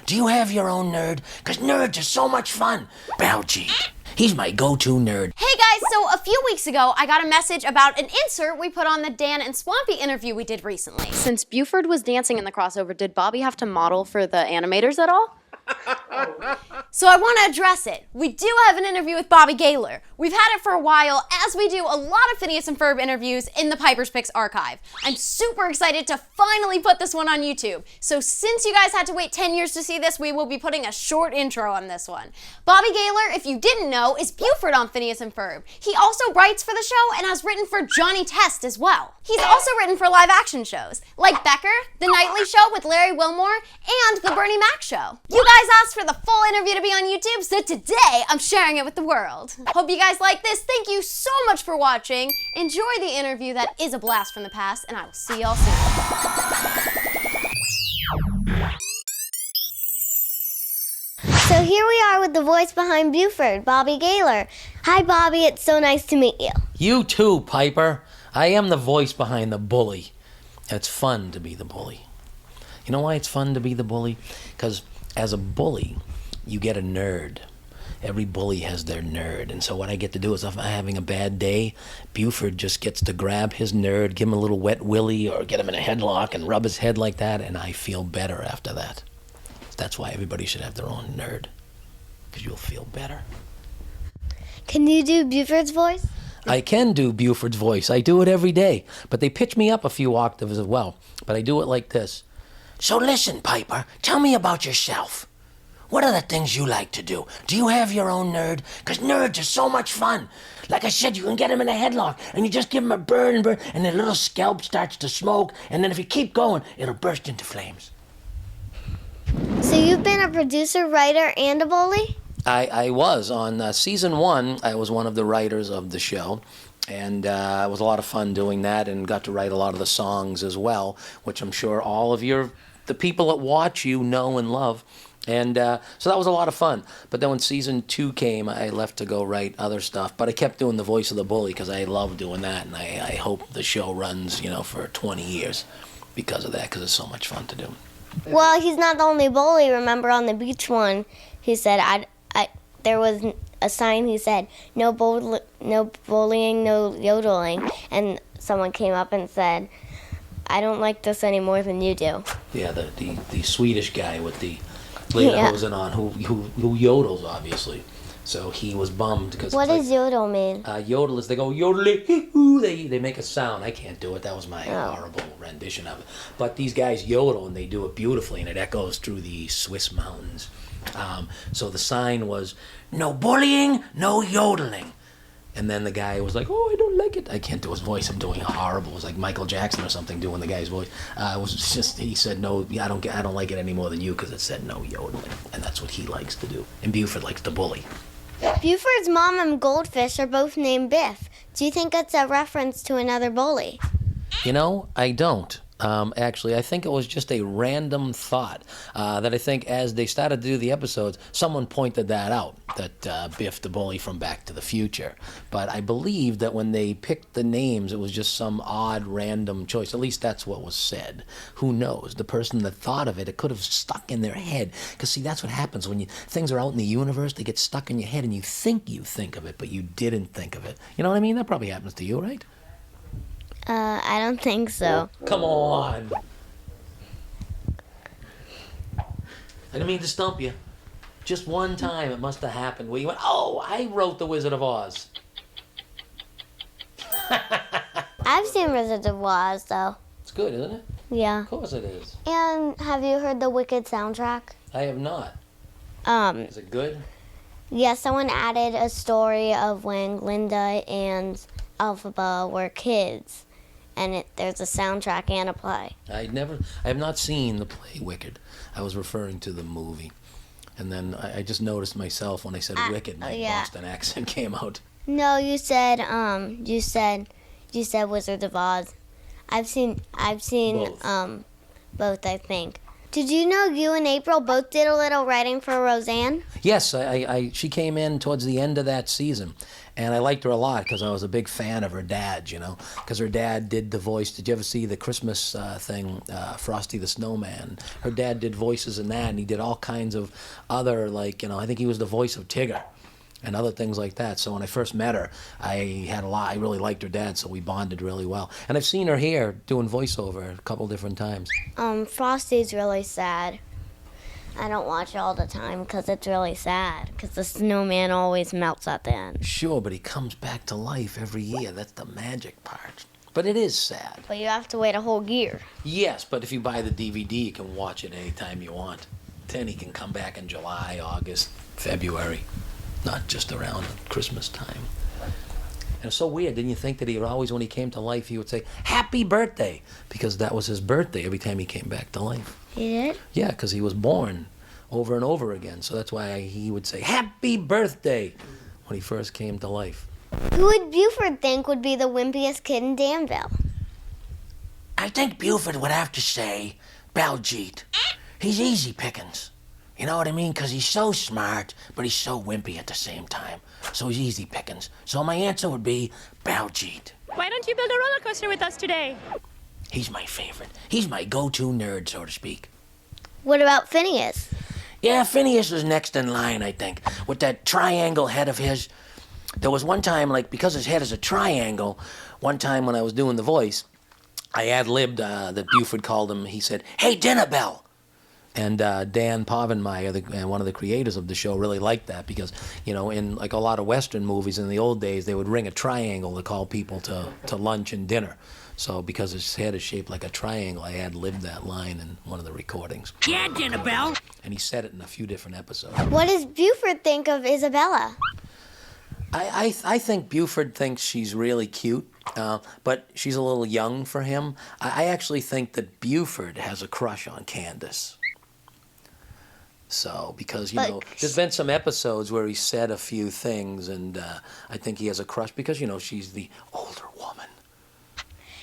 Do you have your own nerd? Because nerds are so much fun. Baljeet. He's my go-to nerd. Hey guys, so a few weeks ago, I got a message about an insert we put on the Dan and Swampy interview we did recently. Since Buford was dancing in the crossover, did Bobby have to model for the animators at all? So I want to address it. We do have an interview with Bobby Gaylor. We've had it for a while, as we do a lot of Phineas and Ferb interviews in the Piper's Picks archive. I'm super excited to finally put this one on YouTube. So since you guys had to wait 10 years to see this, we will be putting a short intro on this one. Bobby Gaylor, if you didn't know, is Buford on Phineas and Ferb. He also writes for the show and has written for Johnny Test as well. He's also written for live action shows, like Becker, The Nightly Show with Larry Wilmore, and The Bernie Mac Show. You guys asked for the full interview to be on YouTube, so today I'm sharing it with the world. Hope you guys like this. Thank you so much for watching. Enjoy the interview that is a blast from the past, and I will see y'all soon. So here we are with the voice behind Buford, Bobby Gaylor. Hi, Bobby. It's so nice to meet you. You too, Piper. I am the voice behind the bully. It's fun to be the bully. You know why it's fun to be the bully? Because as a bully, you get a nerd. Every bully has their nerd. And so what I get to do is if I'm having a bad day, Buford just gets to grab his nerd, give him a little wet willy, or get him in a headlock and rub his head like that, and I feel better after that. That's why everybody should have their own nerd, because you'll feel better. Can you do Buford's voice? I can do Buford's voice. I do it every day. But they pitch me up a few octaves as well. But I do it like this. So listen, Piper, tell me about yourself. What are the things you like to do? Do you have your own nerd? Because nerds are so much fun. Like I said, you can get him in a headlock, and you just give him a burn, and their little scalp starts to smoke, and then if you keep going, it'll burst into flames. So you've been a producer, writer, and a bully? I was. On season 1, I was one of the writers of the show, and it was a lot of fun doing that, and got to write a lot of the songs as well, which I'm sure all of the people that watch you know and love. And so that was a lot of fun. But then when season 2 came, I left to go write other stuff. But I kept doing the voice of the bully because I love doing that, and I hope the show runs, for 20 years because of that, because it's so much fun to do. Well, he's not the only bully. Remember on the beach one, he said, there was a sign, he said, no bullying, no yodeling. And someone came up and said, I don't like this any more than you do. Yeah, the Swedish guy with the lederhosen on who yodels, obviously. So he was bummed because. What does yodel mean? Yodel is they go yodel, they make a sound. I can't do it. That was my horrible rendition of it. But these guys yodel and they do it beautifully, and it echoes through the Swiss mountains. So the sign was no bullying, no yodeling. And then the guy was like, oh, I don't like it. I can't do his voice. I'm doing horrible. It was like Michael Jackson or something doing the guy's voice. It was just, he said, no, I don't like it any more than you because it said no yodeling. And that's what he likes to do. And Buford likes to bully. Buford's mom and Goldfish are both named Biff. Do you think it's a reference to another bully? I don't. Actually, I think it was just a random thought that I think as they started to do the episodes, someone pointed that out, that Biff the bully from Back to the Future. But I believe that when they picked the names, it was just some odd random choice. At least that's what was said. Who knows? The person that thought of it, it could have stuck in their head. Because, see, that's what happens when things are out in the universe, they get stuck in your head and you think of it, but you didn't think of it. You know what I mean? That probably happens to you, right? I don't think so. Come on. I didn't mean to stump you. Just one time it must have happened where you went, oh, I wrote The Wizard of Oz. I've seen Wizard of Oz, though. It's good, isn't it? Yeah. Of course it is. And have you heard the Wicked soundtrack? I have not. Is it good? Yeah, someone added a story of when Glinda and Elphaba were kids. And there's a soundtrack and a play. I have not seen the play Wicked. I was referring to the movie. And then I just noticed myself when I said Wicked, my Boston accent came out. No, you said Wizard of Oz. I've seen both. Both, I think. Did you know you and April both did a little writing for Roseanne? Yes, she came in towards the end of that season, and I liked her a lot because I was a big fan of her dad, because her dad did the voice. Did you ever see the Christmas thing, Frosty the Snowman? Her dad did voices in that, and he did all kinds of other, I think he was the voice of Tigger and other things like that. So when I first met her, I really liked her dad, so we bonded really well. And I've seen her here doing voiceover a couple different times. Frosty's really sad. I don't watch it all the time because it's really sad, because the snowman always melts at the end. Sure, but he comes back to life every year. That's the magic part. But it is sad. But you have to wait a whole year. Yes, but if you buy the DVD, you can watch it anytime you want. Then he can come back in July, August, February, not just around Christmas time. And it's so weird, didn't you think that he would always, when he came to life, he would say, "Happy birthday," because that was his birthday every time he came back to life. He did? Yeah, because he was born over and over again. So that's why he would say, "Happy birthday," when he first came to life. Who would Buford think would be the wimpiest kid in Danville? I think Buford would have to say Baljeet. He's easy pickings. You know what I mean? Because he's so smart, but he's so wimpy at the same time. So he's easy pickings. So my answer would be Baljeet. Why don't you build a roller coaster with us today? He's my favorite. He's my go-to nerd, so to speak. What about Phineas? Yeah, Phineas is next in line, I think. With that triangle head of his. There was one time, because his head is a triangle, one time when I was doing the voice, I ad-libbed that Buford called him. He said, "Hey, dinner bell." And Dan Povenmire, one of the creators of the show, really liked that because, in a lot of Western movies in the old days, they would ring a triangle to call people to lunch and dinner. So because his head is shaped like a triangle, I ad-libbed that line in one of the recordings. Yeah, dinner bell. And he said it in a few different episodes. What does Buford think of Isabella? I think Buford thinks she's really cute, but she's a little young for him. I actually think that Buford has a crush on Candace. So, because, there's been some episodes where he said a few things, and I think he has a crush because, she's the older woman.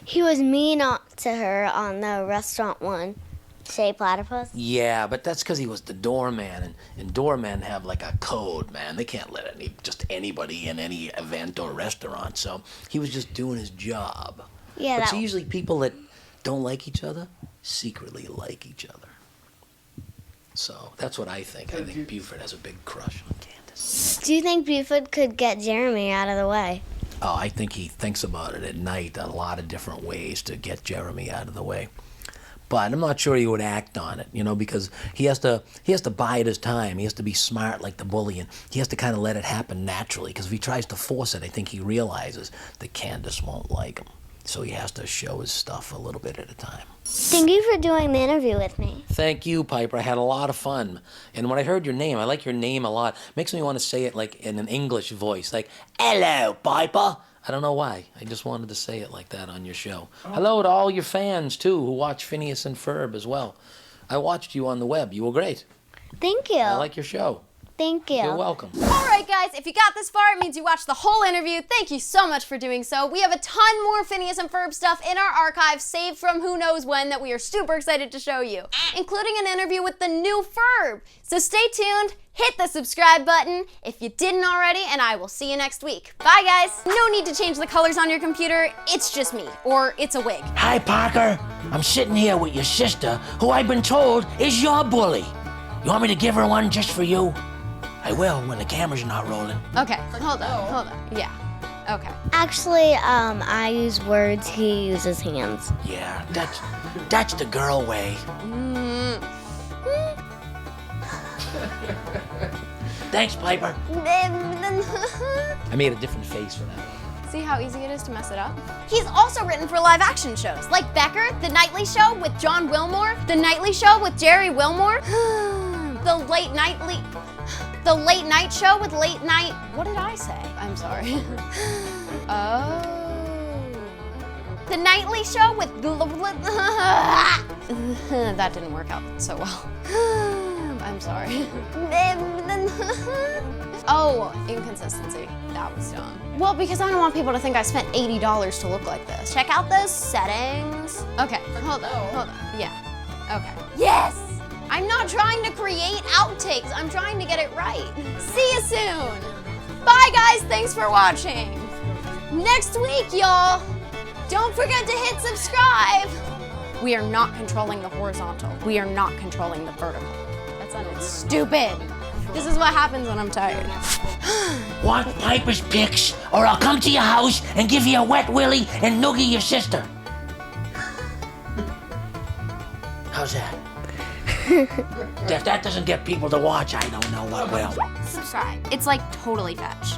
He was mean to her on the restaurant one. Say platypus? Yeah, but that's because he was the doorman, and doormen have a code, man. They can't let just anybody in any event or restaurant, so he was just doing his job. Yeah, but usually people that don't like each other secretly like each other. So that's what I think. I think Buford has a big crush on Candace. Do you think Buford could get Jeremy out of the way? Oh, I think he thinks about it at night a lot of different ways to get Jeremy out of the way. But I'm not sure he would act on it, because he has to bide his time. He has to be smart like the bully, and he has to kind of let it happen naturally, because if he tries to force it, I think he realizes that Candace won't like him. So he has to show his stuff a little bit at a time. Thank you for doing the interview with me. Thank you, Piper. I had a lot of fun. And when I heard your name, I like your name a lot. Makes me want to say it in an English voice, "Hello, Piper." I don't know why. I just wanted to say it like that on your show. Hello to all your fans, too, who watch Phineas and Ferb as well. I watched you on the web. You were great. Thank you. I like your show. Thank you. You're welcome. All right, guys, if you got this far, it means you watched the whole interview. Thank you so much for doing so. We have a ton more Phineas and Ferb stuff in our archives, saved from who knows when, that we are super excited to show you, including an interview with the new Ferb. So stay tuned, hit the subscribe button if you didn't already, and I will see you next week. Bye, guys. No need to change the colors on your computer. It's just me, or it's a wig. Hi, Parker. I'm sitting here with your sister, who I've been told is your bully. You want me to give her one just for you? I will when the camera's not rolling. Okay, hold on. Yeah, okay. Actually, I use words, he uses hands. Yeah, that's the girl way. Thanks, Piper. I made a different face for that. See how easy it is to mess it up? He's also written for live action shows, like Becker, The Nightly Show with John Wilmore, The Nightly Show with Jerry Wilmore, The Late Night Show with Late Night... What did I say? I'm sorry. Oh. The Nightly Show with... That didn't work out so well. I'm sorry. Oh, inconsistency. That was dumb. Well, because I don't want people to think I spent $80 to look like this. Check out those settings. Okay, hold on. Yeah. Okay. Yes! I'm not trying to create outtakes. I'm trying to get it right. See you soon. Bye, guys. Thanks for watching. Next week, y'all. Don't forget to hit subscribe. We are not controlling the horizontal. We are not controlling the vertical. That sounded stupid. This is what happens when I'm tired. Want Piper's pics, or I'll come to your house and give you a wet willy and noogie your sister. How's that? If that doesn't get people to watch, I don't know what will. Subscribe. It's like totally fetch.